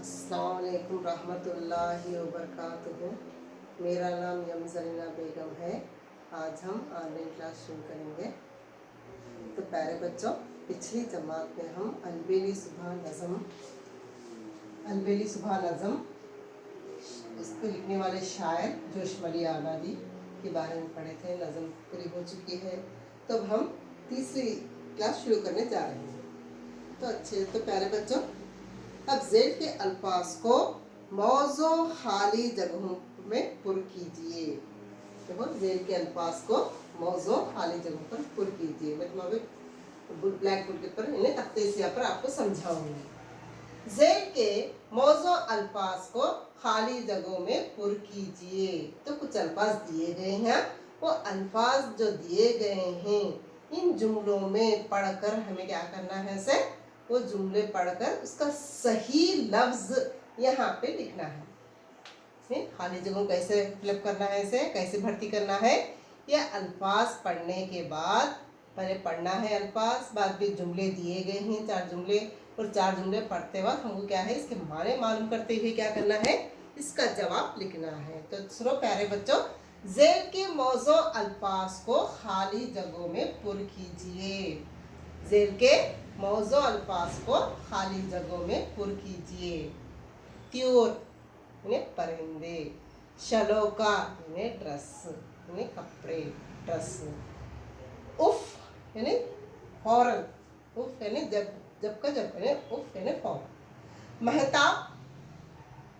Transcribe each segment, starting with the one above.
अस्सलाम वालेकुम रहमतुल्लाहि व बरकातुहू। मेरा नाम यमज़रीना बेगम है। आज हम ऑनलाइन क्लास शुरू करेंगे। तो प्यारे बच्चों, पिछली जमात में हम अलबेली सुबह नज़म इसको लिखने वाले शायर जोशमली आबादी के बारे में पढ़े थे। नज़म पूरी हो चुकी है, तो अब हम तीसरी क्लास शुरू करने जा रहे हैं। तो प्यारे बच्चों, अब ज़ेल के अल्फाज को मौज़ू खाली जगहों में पुर कीजिए। देखो, ज़ेल के अल्फाज को मौज़ू खाली जगहों पर पुर कीजिए। मैं तुम्हारे ब्लैक बोर्ड के ऊपर इन्हें तख्ते से पर आपको समझाऊंगी। ज़ेल के मौज़ू अल्फाज को खाली जगहों में पुर कीजिए। तो कुछ अल्फाज दिए गए हैं, वो अल्फाज जो दिए गए हैं इन जुमलों में पढ़कर हमें क्या करना है से वो जुमले पढ़कर उसका सही लफ्ज यहाँ पे लिखना है। खाली जगह कैसे फिलअप करना है, इसे कैसे भर्ती करना है। यह अल्फाज पढ़ने के बाद पहले पढ़ना है अल्फाज, बाद में जुमले दिए गए हैं 4 जुमले, और 4 जुमले पढ़ते वक्त हमको क्या है इसके माने मालूम करते हुए क्या करना है, इसका जवाब लिखना है। तो सुनो प्यारे बच्चों, ज़ेल के मौज़ू अल्फाज को खाली जगहों में पुर कीजिए। ज़ेल के मौज़ू अल्फाज को खाली जगहों में पुर कीजिए। त्यूर यानी परिंदे, शलोका यानी ड्रेस यानी कपड़े ड्रेस, उफ यानी फौरन, उफ यानी जब का जब यानी उफ यानी फौरन। महताब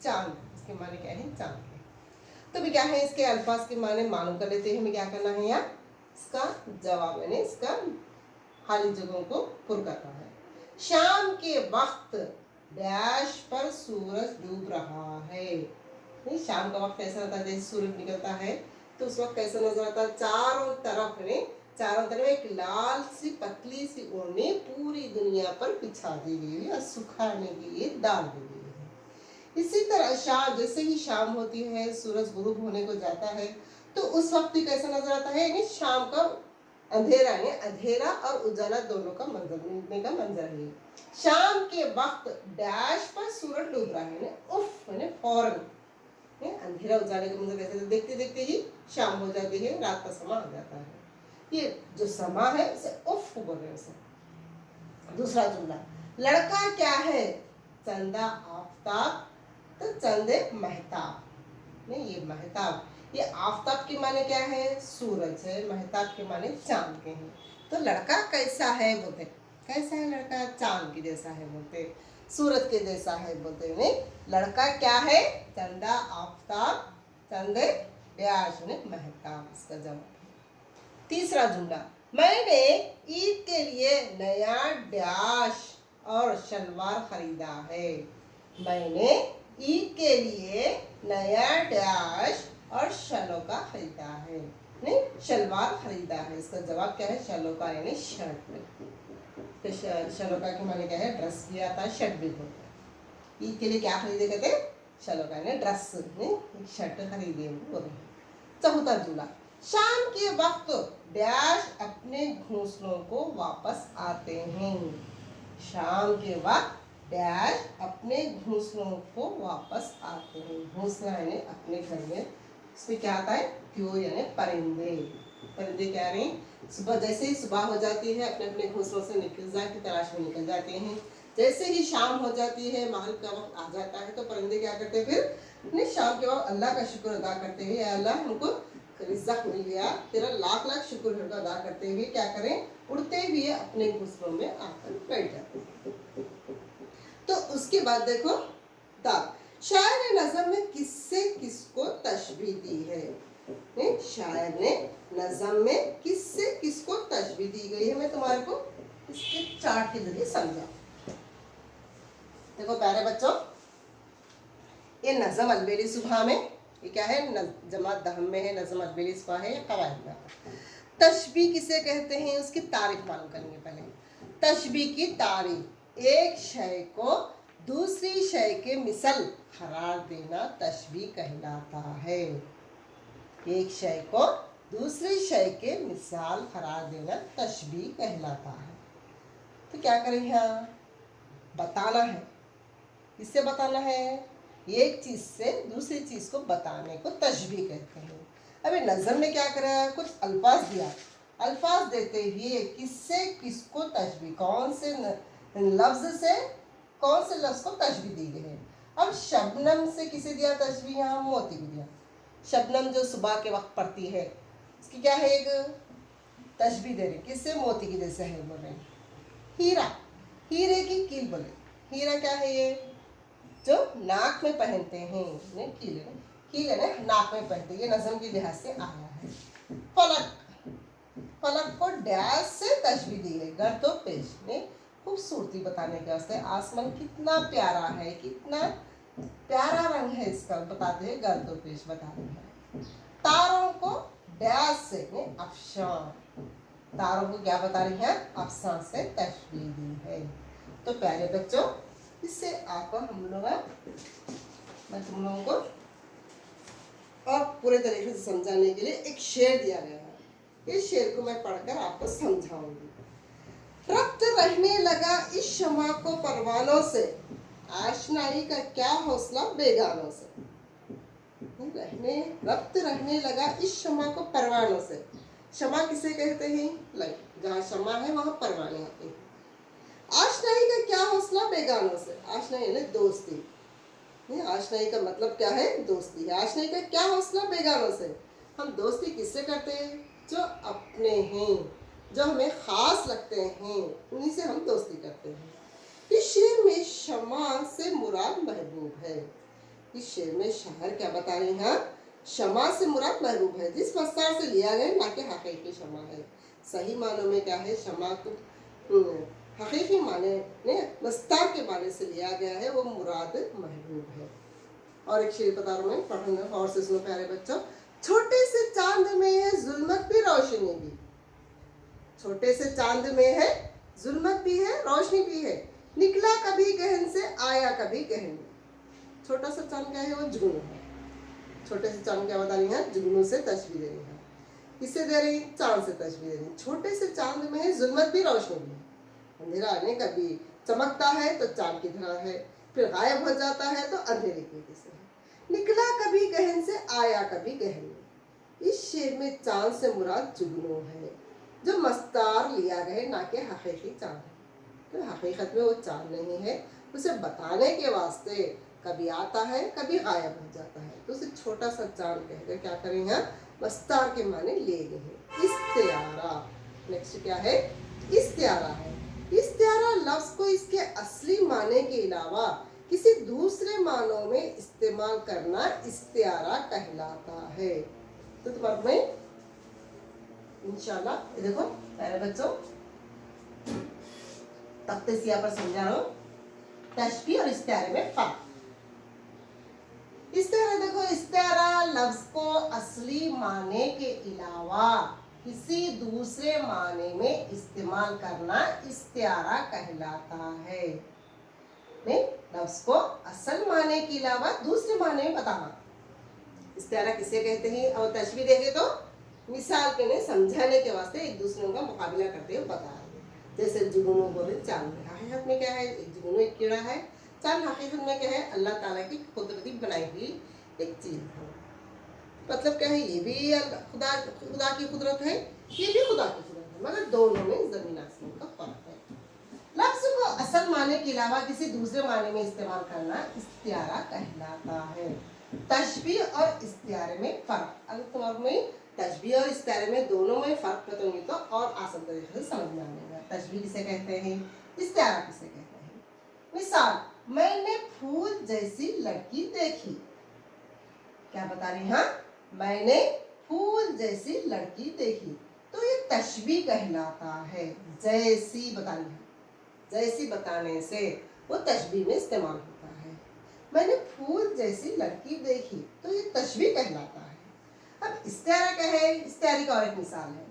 चांद, इसके माने क्या है चांद के। तो भी क्या है इसके अल्फाज के माने मालूम कर लेते हैं। हमें क्या करना है यहाँ इसका जवाब यानी इसका खाली जगहों को पुर करना है। शाम के वक्त डैश पर सूरज डूब रहा है। नहीं, शाम का वक्त ऐसा रहता है जैसे सूरज निकलता है तो उस वक्त कैसा नजर आता है, चारों तरफ एक लाल सी पतली सी ओढ़नी पूरी दुनिया पर बिछा दी गई है और सुखाने के लिए डाल दी गई है। इसी तरह शाम, जैसे ही शाम होती है सूरज गुरूब होने को जाता है तो उस वक्त भी कैसा नजर आता है, यानी शाम का अंधेरा है, अंधेरा और उजाला दोनों का मंजर मिलने का मंजर है। शाम के वक्त डैश पर सूरज डूब रहा है, उफ यानी फौरन। अंधेरा उजाले का मंजर कैसे, देखते देखते ही शाम हो जाती है, रात का समय आ जाता है। ये जो समय है उसे उफ बोल रहे हैं। दूसरा जुमला, लड़का क्या है, चंदा आफताब, तो चंदे महताब। नहीं, ये महताब, ये आफताब के माने क्या है सूरज है, महताब के माने चांद के हैं। तो लड़का कैसा है बोलते, कैसा है लड़का, चांद के जैसा है बोलते, सूरज के जैसा है बोलते। नहीं, लड़का क्या है, चंदा आफताब, चंदे ब्याज ने महताब, इसका जवाब। तीसरा जुमला, मैंने ईद के लिए नया डैश और शलवार खरीदा है। मैंने ईद के लिए नया डैश और शलोका खरीदा है। नहीं, शलवार खरीदा है, इसका जवाब क्या है, शलोका यानी शर्ट। तो शलोका के माने क्या है, ड्रेस भी आता है, शर्ट भी होता है। ईद के लिए क्या खरीदे कहते, शलोका यानी ड्रेस, शर्ट खरीदे। चौथा जुमला, शाम के वक्त डैश अपने घोंसलों को वापस आते हैं। शाम के वक्त डैश अपने घोंसलों को वापस आते हैं। घोंसला यानी अपने घर में, इसमें क्या आता है, क्यों यानी परिंदे। परिंदे क्या रहे, सुबह जैसे ही सुबह हो जाती है अपने अपने घोंसलों से निकल जाए तलाश में निकल जाते हैं। जैसे ही शाम हो जाती है, मगरिब का वक्त आ जाता है, तो परिंदे क्या करते हैं, फिर अपने शाम के वक्त अल्लाह का शुक्र अदा करते हुए, अल्लाह हमको रिज़्क़ मिल गया, तेरा लाख लाख शुक्र अदा करते हुए क्या करें, उड़ते हुए अपने घोंसलों में आकर बैठ जाते हैं। तो उसके बाद देखो दाग, शायर ने नज़म में किससे किसको तशबीह दी है। शायर ने नज़म में किससे किसको तशबीह दी गई है, मैं तुम्हारे को इसके चार्ट के जरिए समझा। देखो प्यारे बच्चों, ये नज़म अलबेली सुबह में, ये क्या है, जमात दहम में है, नज़म अलबेली सुबह है या कवायद में। तशबीह किसे कहते हैं उसकी तारीफ मालूम करेंगे पहले। तशबीह की तारीफ, एक शय को दूसरी शय के मिसल करार देना तशबीह कहलाता है। एक शय को दूसरी शय के मिसाल करार देना तशबीह कहलाता है। तो क्या करें, यहाँ बताना है किससे बताना है? एक चीज़ से दूसरी चीज़ को बताने को तशबीह कहते हैं। अभी नज़म में क्या करा, कुछ अल्फाज दिया, अल्फाज देते हुए किससे किसको तशबीह, कौन से लफ्ज़ से कौन से लफ्ज़ को तशबीह दी गई है। अब शबनम से किसे दिया तशबीह? यहाँ मोती को दिया। शबनम जो सुबह के वक्त पड़ती है, इसकी क्या है, एक तशबीह दे रहे, किससे? मोती की जैसे है बोल रहे हैं। हीरा, हीरे की कील बोले, हीरा क्या है? ये जो नाक में पहनते हैं, नहीं कील है, कील है ना, नाक में पहनते हैं, ये नज़म के लिहाज से आया है। फलक, फलक को डैश से तशबीह दी है, घर तो पेश में खूबसूरती बताने के वास्ते, आसमान कितना प्यारा है, कितना प्यारा रंग है इसका, बताते हैं घर तो पेश बता रहे हैं। तारों को डैश से अफशान, तारों को क्या बता रही है? अफसान से तशबीह दी है। तो प्यारे बच्चों, इससे आपको हम लोग मैं तुम लोगों को और पूरे तरीके से समझाने के लिए एक शेर दिया गया है। इस शेर को मैं पढ़कर आपको समझाऊंगी। रब्त रहने लगा इस शमा को परवानों से, आशनाई का क्या हौसला बेगानों से। रब्त रहने लगा इस शमा को परवानों से। शमा किसे कहते हैं? लाइट, जहाँ शमा है वहाँ परवाने आते हैं। आशनाई का क्या हौसला बेगानों से, आशनाई यानी दोस्ती, आशनाई का मतलब क्या है? दोस्ती है। आशनाई का क्या हौसला बेगानों से, हम दोस्ती किससे करते हैं? जो अपने हैं, जो हमें खास लगते हैं, उन्हीं से हम दोस्ती करते हैं। इस शेर में शमा से मुराद महबूब है। इस शेर में शायर क्या बता रही हैं? शमा से मुराद महबूब है, जिस मस्तार से लिया गया, ना कि हकीकी शमा है। सही मानों में क्या है? शमा को हकीकी माने ने मस्तार के माने से लिया गया है, वो मुराद महबूब है। और एक शेर बता रहा हूँ, पढ़ना और से सुनो प्यारे बच्चों। छोटे से चांद में है जुल्मत भी रोशनी भी, छोटे से चांद में है जुल्मत भी है रोशनी भी है, निकला कभी गहन से आया कभी गहन में। छोटा सा चांद क्या है? वो जुगनू है। छोटे से चांद क्या बता रही है? जुगनू से तशबीह दे रही है। किससे दे रही? चांद से तशबीह दे रही। छोटे से चांद में है जुल्मत भी रोशनी भी, अंधेरा आने कभी चमकता है तो चांद की तरह है, फिर गायब हो जाता है तो अंधेरे की जैसे है, निकला कभी गहन से आया कभी गहन में। इस शेर में चांद से मुराद जुगनू है, जो मस्तार लिया गया, ना कि हकीकी चांद है। तो हकीकत में वो चांद नहीं है, उसे बताने के वास्ते कभी आता है कभी गायब हो जाता है, तो उसे छोटा सा चांद कहकर क्या करें? यहाँ मस्तार के माने ले गए हैं। इस्तियारा, नेक्स्ट क्या है? इस्तियारा है। इस्तियारा लफ्ज को इसके असली माने के अलावा किसी दूसरे मानों में इस्तेमाल करना इस्तियारा कहलाता है। तो तुम्हारे में इंशाल्लाह देखो प्यारे बच्चों, तख्ते सिया पर समझा रहा हूँ तशबीह और इस्तियारे में फर्क। इस्तियारा देखो, इस्तियारा लफ्ज को असली माने के अलावा किसी दूसरे माने में इस्तेमाल करना इस्तियारा कहलाता है। नहीं, लफ्ज को असल माने के अलावा दूसरे माने में बताना इस्तियारा किसे कहते हैं। और तशबीह देखे तो मिसाल के लिए समझाने के वास्ते एक दूसरे का मुकाबला करते हुए बता रहे, जैसे जुगनू बोले चांद में, हकीकत में क्या है? एक जुगनू एक कीड़ा है, चांद हकीकत में क्या है? अल्लाह ताला की कुदरती बनाई हुई एक चीज है। मतलब क्या है? ये भी खुदा की कुदरत है, ये भी खुदा की कुदरत है, मगर दोनों में जमीन आसमान का फर्क है। लफ्ज को असल माने के अलावा किसी दूसरे माने में इस्तेमाल करना इस्तियारा कहलाता है। तशबीह और इस्तियारे में फर्क, अगर तुम्हारे में तशबीह और इस्तियारे में दोनों में फर्क बताऊंगी तो और आसान तरीके से समझ में आएगा। तशबीह किसे कहते हैं, इस्तियारा किसे कहते हैं। मिसाल, मैंने फूल जैसी लड़की देखी, क्या बता रही? हाँ, मैंने फूल जैसी लड़की देखी, तो ये तशबीह कहलाता है। जैसी बता रही है, जैसी बताने से वो तशबीह में इस्तेमाल होता है। मैंने फूल जैसी लड़की देखी, तो ये तशबीह कहलाता है। अब इस्तियारा क्या है? इस्तियारे का और एक मिसाल है,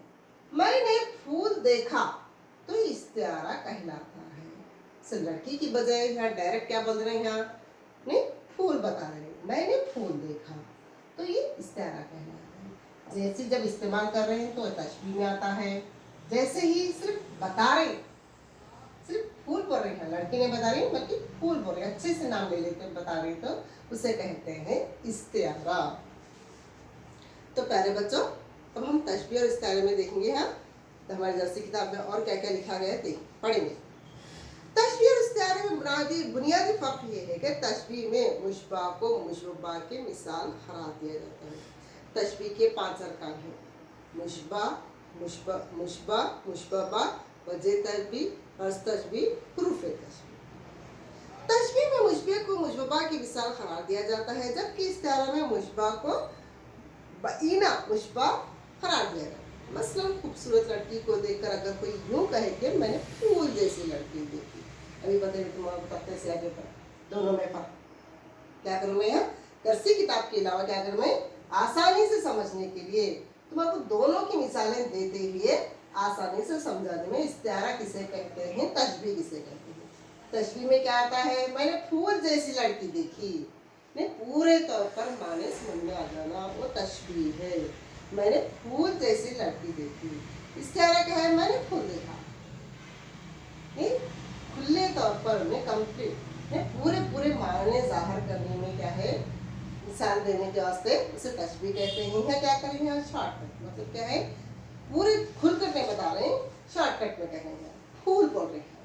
मैंने फूल देखा, तो ये इस्तियारा कहलाता है। सिर्फ लड़की की बजाय यहाँ डायरेक्ट क्या बोल रहे हैं? यहाँ नहीं, फूल बता रहे हैं, मैंने फूल देखा, तो ये इस्तियारा कहलाता है। जैसे जब इस्तेमाल कर रहे हैं तो तशबीह में आता है। जैसे ही सिर्फ बता रहे, सिर्फ फूल बोल रही है, लड़की ने बता रही है बल्कि फूल बोल रही है, अच्छे से नाम ले लेते बता रही तो उसे कहते हैं इस्तिआरा। तो प्यारे बच्चों, अब हम तशबीह और इस्तिआरे में देखेंगे हाँ तो हमारी दरसी किताब में और क्या क्या लिखा गया है पढ़ेंगे। तशबीह और इस्तिआरे में बुनियादी फ़र्क ये है कि तशबीह में मुशबा को मुशबा के मिसाल करार दिया जाता है। तशबीह के 5 अरकान हैं, मुशबा, मुशबा, मुशबबा, वजह तशबीह, अर्ज़ तशबीह, प्रूफ तशबीह। तशबीह में मुशबे को मुशबा की मिसाल करार दिया जाता है, जबकि इस्तिआरा में मुशबा को बईना मुशबा करार दिया जाता है। मसलन खूबसूरत लड़की को देखकर अगर कोई यूँ कहे कि मैंने फूल जैसी लड़की देखी, अभी बताइए तुम्हारा बताते से आगे पर दोनों में फर्क क्या करूँ मैं यहाँ दरसी किताब के अलावा क्या करूँ मैं आसानी से समझने के लिए तुम्हारे दोनों की मिसालें देते हुए आसानी से समझाने में इस्तिआरा किसे कहते हैं, तशबीह किसे कहते हैं। तशबीह में क्या आता है, मैंने फूल जैसी लड़की देखी, नहीं पूरे तौर पर माने समझ में आ जाना वो तशबीह है। मैंने फूल जैसी लड़की देखी। इस्तिआरा क्या है, मैंने फूल देखा, नहीं खुले तौर पर मैं कंप्लीट पूरे पूरे मायने जाहिर करने में क्या है मिसाल देने के वास्ते उसे तशबीह कहते हैं। है क्या करेंगे शॉर्टकट, मतलब क्या है पूरे खुल कर नहीं बता रहे हैं, शॉर्टकट में कहेंगे फूल बोल रहे हैं।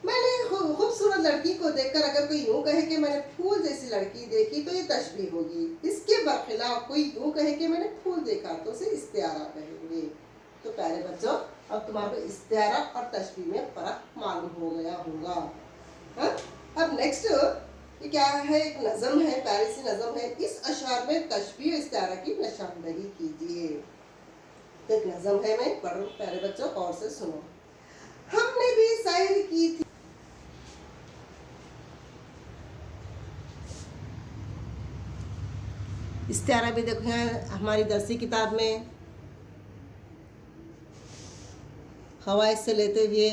मैंने खूबसूरत लड़की को देखकर अगर कोई यूँ कहे कि मैंने फूल जैसी लड़की देखी तो ये तशबीह होगी। इसके बरखिलाफ कोई यूँ कहे कि मैंने फूल देखा तो उसे इस्तिआरा कहेंगे। तो प्यारे बच्चों, अब तुम्हारे को इस्तिआरा और तशबीह में फर्क मालूम हो गया होगा। हाँ, अब नेक्स्ट ये क्या है, एक नज़म है, प्यारी सी नज़म है। इस अशार में तशबीह और इस्तिआरा की निशानदही कीजिए। तो एक नज़म है, मैं पढ़ रहा हूँ, प्यारे बच्चों गौर से सुनो। हमने भी शायरी की थी, इस्तिआरा भी देखो यहाँ हमारी दरसी किताब में हवाइज से लेते हुए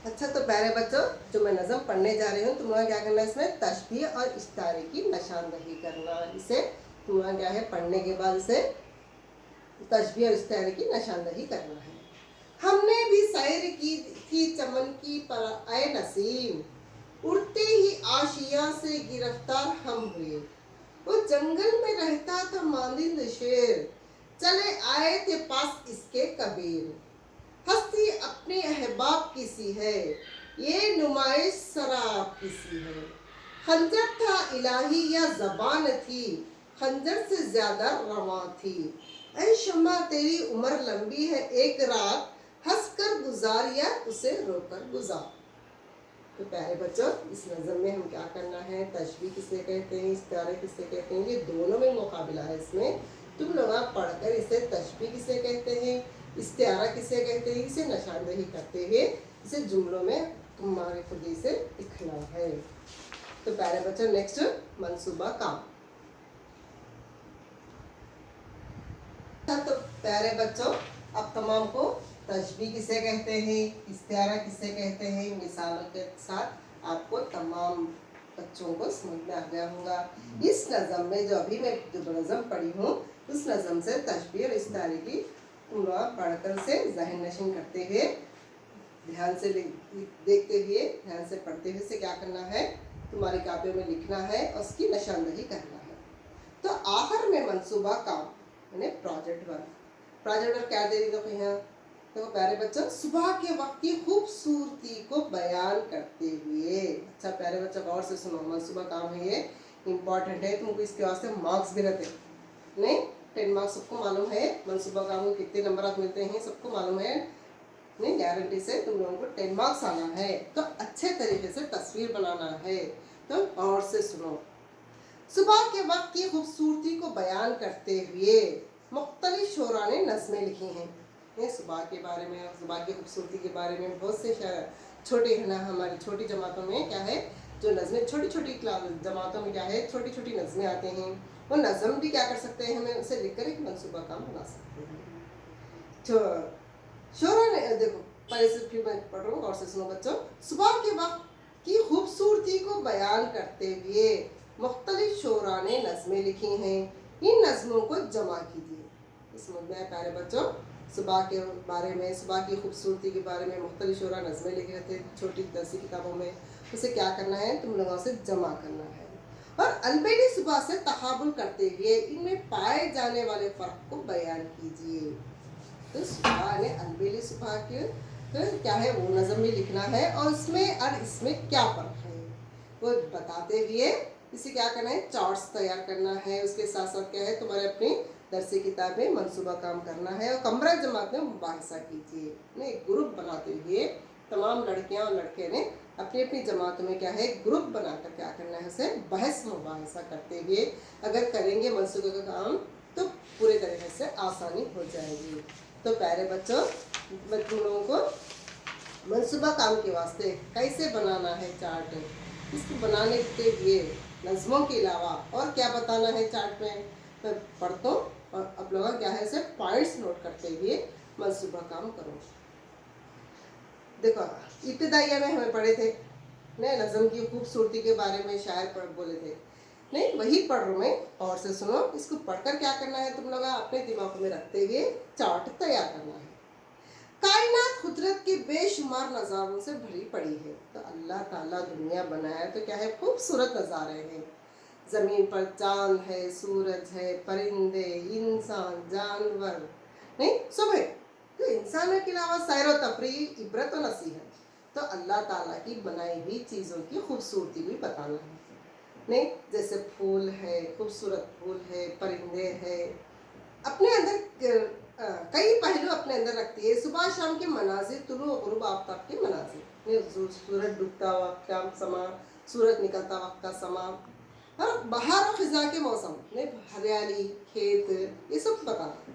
अच्छा। तो प्यारे बच्चों, जो मैं नज़म पढ़ने जा रही हूँ तुम्हारा क्या करना है, इसमें तशबीह और इस्तिआरे की निशानदही करना। इसे तुम्हारा क्या है पढ़ने के बाद इसे तशबीह और इस्तिआरे की निशानदही करना है। हमने भी सैर की थी चमन की पर आए नसीम, उड़ते ही आशिया से गिरफ्तार हम हुए। वो जंगल में रहता था मांदिंद शेर, चले आए थे पास इसके कबीर। हस्ती अपने अहबाब की सी है, ये नुमाइश शराब की सी है। खंजर था इलाही या ज़बान थी, खंजर से ज़्यादा रवां थी। ऐ शम्मा तेरी उम्र लंबी है एक रात, हंस कर गुजार या उसे रोकर गुजार। तो प्यारे बच्चों, इस नज़म में हम क्या करना है, तशबीह किसे कहते हैं, इस्तिआरे किसे कहते हैं, ये दोनों में मुकाबला है। इसमें तुम लोग आप पढ़कर इसे तशबीह किसे कहते हैं, इस्तिआरा किसे कहते हैं, इसे निशानदही करते हुए इसे जुमलों में तुम्हारे खुद से लिखना है। तो प्यारे बच्चों, नेक्स्ट मंसूबा काम। तो प्यारे बच्चों, अब तमाम को तशबीह किसे कहते हैं, इस्तिआरा किसे कहते हैं, मिसालों के साथ आपको तमाम बच्चों को समझ में आ गया होगा। इस नज़म में जो अभी मैं जो नज़म पढ़ी हूँ उस नज़म से तशबीह और इस्तिआरे की तुम लोग पढ़कर से ज़हन नशीन करते हुए ध्यान से देखते हुए ध्यान से पढ़ते हुए से क्या करना है, तुम्हारी कापियों में लिखना है और उसकी निशानदही करना है। तो आखिर में मंसूबा काम यानी प्रोजेक्ट वर्क। प्रोजेक्ट वर्क क्या दे रही देखो यहाँ, देखो प्यारे बच्चों, सुबह के वक्त की खूबसूरती को बयान करते हुए। अच्छा प्यारे बच्चों गौर से सुनो, मंसूबा काम है ये इम्पॉर्टेंट है, तुमको इसके वास्ते मार्क्स भी रहते नहीं। 10 मार्क्स सबको मालूम है, मंसूबा काम को कितने नंबर आप मिलते हैं सबको मालूम है, नहीं गारंटी से तुम लोगों को 10 मार्क्स आना है। तो अच्छे तरीके से तस्वीर बनाना है, तो और से सुनो। सुबह के वक्त की खूबसूरती को बयान करते हुए मुख्तलिफ शोरा ने नज़में लिखी हैं। ये सुबह के बारे में, सुबह की खूबसूरती के बारे में बहुत से शायर छोटे है ना, हमारी छोटी जमातों में क्या है जो नज़में छोटी छोटी जमातों में क्या है छोटी छोटी नज़में आते हैं, वो नज़म भी क्या कर सकते हैं, हमें उसे लिखकर एक मनसूबा काम बना सकते हैं। तो शोरा ने देखो पहले से फिर मैं पढ़ रहा हूँ और से सुनो बच्चों। सुबह के वक्त की खूबसूरती को बयान करते हुए मुख्तलिफ शोरा ने नज़में लिखी हैं। इन नज़मों को जमा कीजिए। इसमें मैं प्यारे बच्चों सुबह के बारे में, सुबह की खूबसूरती के बारे में मुख्तलिफ शोरा नज़में लिखे थे छोटी दरसी किताबों में। उसे क्या करना है, तुम लोगों से जमा करना है और अलबेली सुबह से तकाबुल करते हुए इनमें पाए जाने वाले फ़र्क को बयान कीजिए। तो सुबह ने अलबेली सुबह के तो क्या है वो नज़म में लिखना है और इसमें और इसमें क्या फ़र्क है वो बताते हुए इसे क्या करना है, चार्ट्स तैयार करना है। उसके साथ साथ क्या है, तुम्हारे अपनी दरसी किताब में मनसूबा काम करना है और कमरा जमात में मुबाहिसा कीजिए। ने एक ग्रुप बनाते हुए तमाम लड़कियां और लड़के ने अपनी अपनी जमातों में क्या है ग्रुप बनाकर क्या करना है, उसे बहस मुबाहिसा करते हुए अगर करेंगे मनसूबे का काम तो पूरे तरीके से आसानी हो जाएगी। तो प्यारे बच्चों, मैं तुम लोगों को मनसूबा काम के वास्ते कैसे बनाना है चार्ट, इसको बनाने के लिए नज़मों के अलावा और क्या बताना है चार्ट में मैं पढ़ता हूँ और आप लोग क्या है इसे पॉइंट्स नोट करते हुए मनसूबा काम करो। देखो इब्तिदाइया में हमें पढ़े थे नए नज़म की खूबसूरती के बारे में शायर बोले थे, नहीं वही पढ़ रहा हूँ मैं और से सुनो। इसको पढ़कर क्या करना है, तुम लोग अपने दिमाग में रखते हुए चार्ट तैयार करना है। कायनात कुदरत के बेशुमार नज़ारों से भरी पड़ी है। तो अल्लाह ताला दुनिया बनाया तो क्या है खूबसूरत नज़ारे हैं। ज़मीन पर चांद है, सूरज है, परिंदे, इंसान, जानवर, नहीं सब है। तो इंसानों के अलावा सैर व तफरीह, इबरत व नसीहत। तो अल्लाह ताला की बनाई हुई चीज़ों की खूबसूरती भी बताना है, नहीं जैसे फूल है, खूबसूरत फूल है, परिंदे हैं, अपने अंदर कई पहलू अपने अंदर रखती है। सुबह शाम के मनाजिर, तुलू और गुरूब आफ्ताब के मनाजिर, सूरज डूबता वक्त का समा, सूरज निकलता वक्त का समा और बहार और खिजा के मौसम में हरियाली, खेत, ये सब बताना।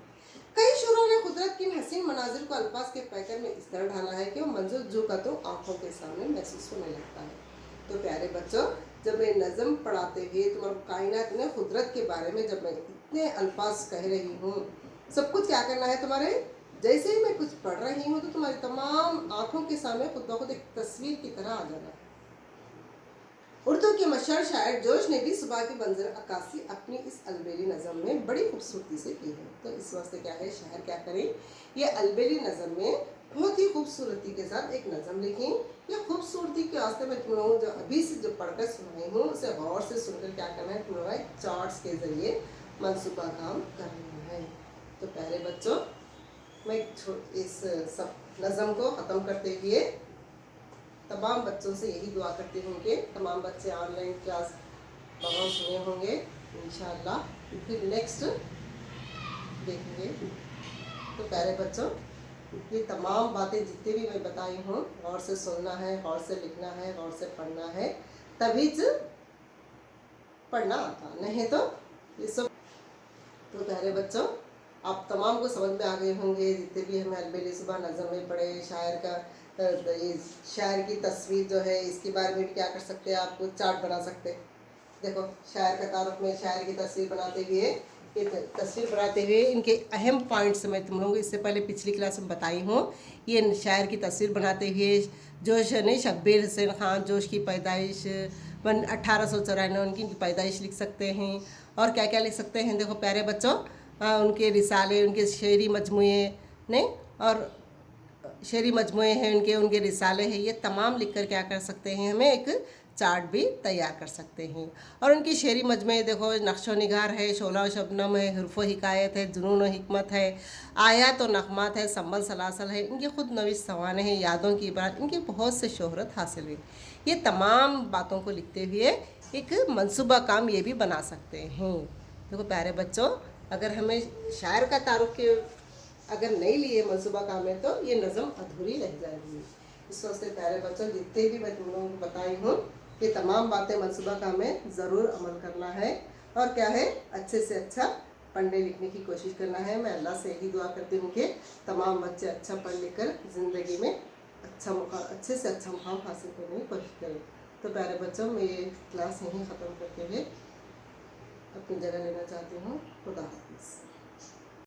कई शुरों ने कुदरत की हसीन मनाजिर को अल्फाज के पैकर में इस तरह ढाला है कि वो मंजूर जो का तो आँखों के सामने महसूस होने लगता है। तो प्यारे बच्चों, जब मैं नज़म पढ़ाते हुए तुम्हारे कायनात में कुदरत के बारे में जब मैं इतने अल्फाज कह रही हूँ, सब कुछ क्या करना है, तुम्हारे जैसे ही मैं कुछ पढ़ रही हूँ तो तुम्हारी तमाम आँखों के सामने खुद ब खुद एक तस्वीर की तरह आ जाना है। उर्दू के मशहूर शायर जोश ने भी सुबह की मंजर अक्कासी अपनी इस अलबेली नज़म में बड़ी खूबसूरती से की है। तो इस वास्ते क्या है, शायर क्या करें, ये अलबेली नज़म में बहुत ही खूबसूरती के साथ एक नज़म लिखें। ये खूबसूरती के वास्ते मैं तुम लोगों जो अभी से जो पढ़कर सुनाई हूँ उसे गौर से सुनकर क्या करना है, तुम लोग चार्ट्स के ज़रिए मनसूबा काम करना है। तो प्यारे बच्चों, मैं इस सब नज़म को ख़त्म करते हुए तमाम बच्चों से यही दुआ करती हूँ कि तमाम बच्चे ऑनलाइन क्लास बगैर सुने होंगे इंशाअल्लाह, फिर नेक्स्ट देखेंगे। तो प्यारे बच्चों, ये तमाम बातें जितनी भी मैं बताई हूँ गौर से सुनना है, गौर से लिखना है, गौर से पढ़ना है, तभी पढ़ना आता, नहीं तो ये सब। तो प्यारे बच्चों, आप तमाम को समझ में आ गए होंगे जितने भी हमें अलबेली सुबह नज़म में पढ़े। शायर का ये शायर की तस्वीर जो है इसके बारे में भी क्या कर सकते हैं, आपको चार्ट बना सकते हैं। देखो शायर का तारुफ में शायर की तस्वीर बनाते हुए, ये तस्वीर बनाते हुए इनके अहम पॉइंट्स मैं तुम लोगों को इससे पहले पिछली क्लास में बताई हूँ। ये शायर की तस्वीर बनाते हुए जोश ने शब्बीर हुसैन ख़ान जोश की पैदाइश 1894 उनकी पैदाइश लिख सकते हैं। और क्या क्या लिख सकते हैं, देखो प्यारे बच्चों, उनके रिसाले, उनके शेरी मजमूए ने और शेरी मजमूए हैं उनके, उनके रिसाले हैं, ये तमाम लिखकर क्या कर सकते हैं, हमें एक चार्ट भी तैयार कर सकते हैं। और उनकी शेरी मजमूए देखो, नक्शो निगार है, शोला व शबनम है, हुर्फ़ हिकायत है, जुनून व हिकमत है, आयात व नग़मात है, संबल सलासल है, इनकी खुद नविश सवाने हैं, यादों की इबारत, इनकी बहुत से शोहरत हासिल हुई। ये तमाम बातों को लिखते हुए एक मनसूबा काम ये भी बना सकते हैं। देखो प्यारे बच्चों, अगर हमें शायर का तारुफ के अगर नहीं लिए मनसूबा काम में तो ये नज़म अधूरी रह जाएगी। इस वास्ते प्यारे बच्चों, जितने भी मैं तुम लोगों को बताई हूँ ये तमाम बातें मनसूबा काम में ज़रूर अमल करना है और क्या है, अच्छे से अच्छा पढ़ने लिखने की कोशिश करना है। मैं अल्लाह से यही दुआ करती हूँ कि तमाम बच्चे अच्छा पढ़ लिख कर ज़िंदगी में अच्छे से अच्छा मुकाम हासिल करने की कोशिश करें। तो प्यारे बच्चों, मैं ये क्लास यहीं ख़त्म करके हुए अपनी जगह लेना चाहती हूँ। खुदा हाफिज़।